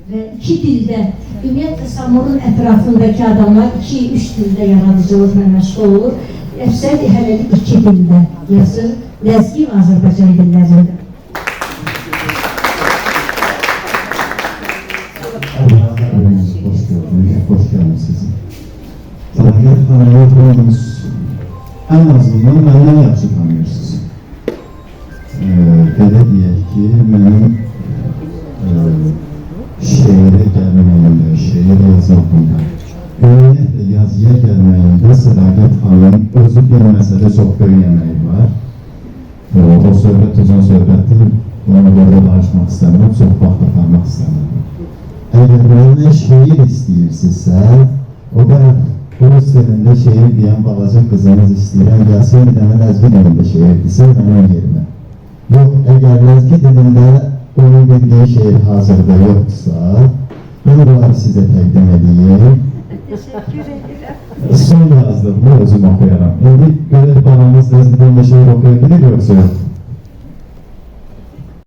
və 2 dildə, ümumiyyətlə Samurun ətrafındakı adamlar 2-3 dildə yaradıcılıqla məşğul olur. Əfsər hələlik 2 dildə yazır, ləzgi və Azərbaycan dillərində. Hoş geldiniz sizin. Felaket Hanım'ı tanıdınız. En azından benden yaxşı tanıyorsunuz. Belə deyək ki, mənim şeirə gəlməyimdə, şeir yazmağımda, ümumiyyətlə yazıya gəlməyimdə Sədaqət xanım özü bilməsə də çox böyük əməyi var. O söhbət uzun söhbətdir, onu burada danışmaq istəmirəm, çox vaxt aparmaq istəmirəm. Əgər məndən şeir istəyirsinizsə, o da Rus dilində şeir deyən balaca qızınız istəyirəm, gəlsin bir dənə ləzgi dilində şeir desin mənim yerimə. Yox, əgər ləzgi dilində onun bildiyi şeir hazırda yoxdursa, mən bunları sizə təqdim edeyim. Teşekkür ederim. Son yazdığımı özüm okuyaram. İndi görək balamız ləzgi dilində şeir okuyabilir yoksa yox?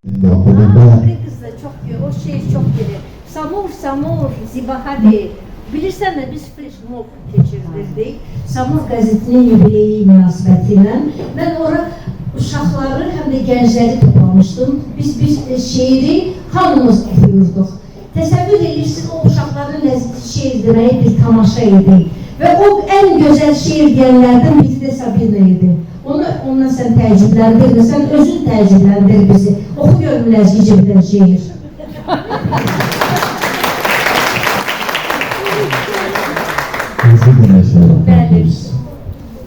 İndi okudum da... Kız da çok, o şeir çok bilir. Samur, Samur, Zibahadi. Bilirsən də biz flashmob keçirdirdik. Samur qəzetinin yubileyi münasibətilə. Mən ora uşaqları, həm də gəncləri toplamışdım. Biz şeiri hamımız oxuyurduq. Təsəvvür edirsin, o uşaqların şeir deməyi bir tamaşa idi. Və o ən gözəl şeir deyənlərdən biri də Sabina idi. Ondan sən təəccübləndirdin, sən özün təəccübləndir bizi. Oxu görüm ləzgicə bilən şeir. Bəli.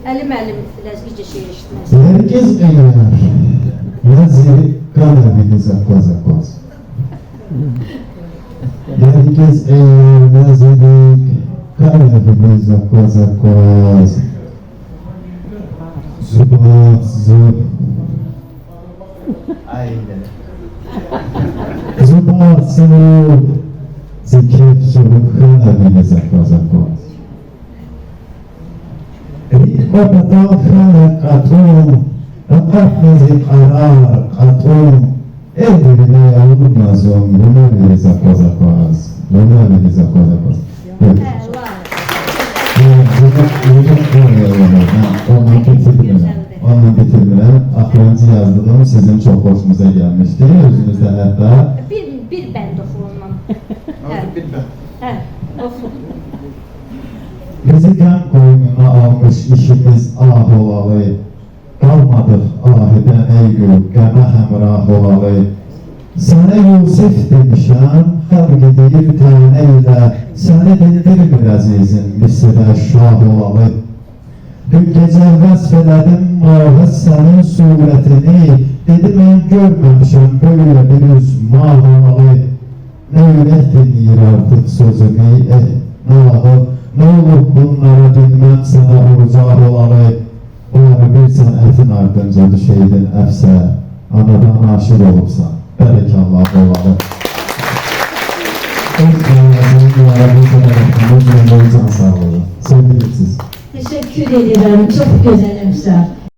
Əlim ləzgicə şeir işitməsi. Herkes eğer Lazeri kalbini zakvaz. Herkes eğer Lazeri kalbini zakvaz. Zubat zub. Aynen. Zubat zub. Zikir zub kalbini zakvaz. Rikopata خلقتم وقفز قرار قطم ellerine yavurmaz ömrüne bile zakvaz. Ona bile zakvaz. Evet. Onu bitirmirəm. Axırıncı yazdığım sizin çox xoşunuza gəlmişdi. Özünüzdə hətta... Bir bənd oxuyundan. Bir bənd. Hə, oxu. Bizi qəm qoynuna almış işimiz ah olalı. Qalmadıq ahidən ey gül, qəmə həmrah olalı. Sənə Yusif demişəm, xəlq edir tənə ilə. Səni dindirmir əzizim, misrə şah olalı. Dün gecə vəsf elədim mahı sənin surətini. Dedi mən görməmişəm böyle bir üz mal olalı. Nə ürək dinləyir artıq sözümü, nağıl. Ne olur bunlara bilmem sana orucar olalı. Bari bir sənətin ardınca düşeydin əfsə. Anadan aşır olubsan, bərəkallah olalı. Öz qanadını yarabı sənətini can sağlığı. Sevgilisiz. Teşekkür ederim. Çok güzel emsal.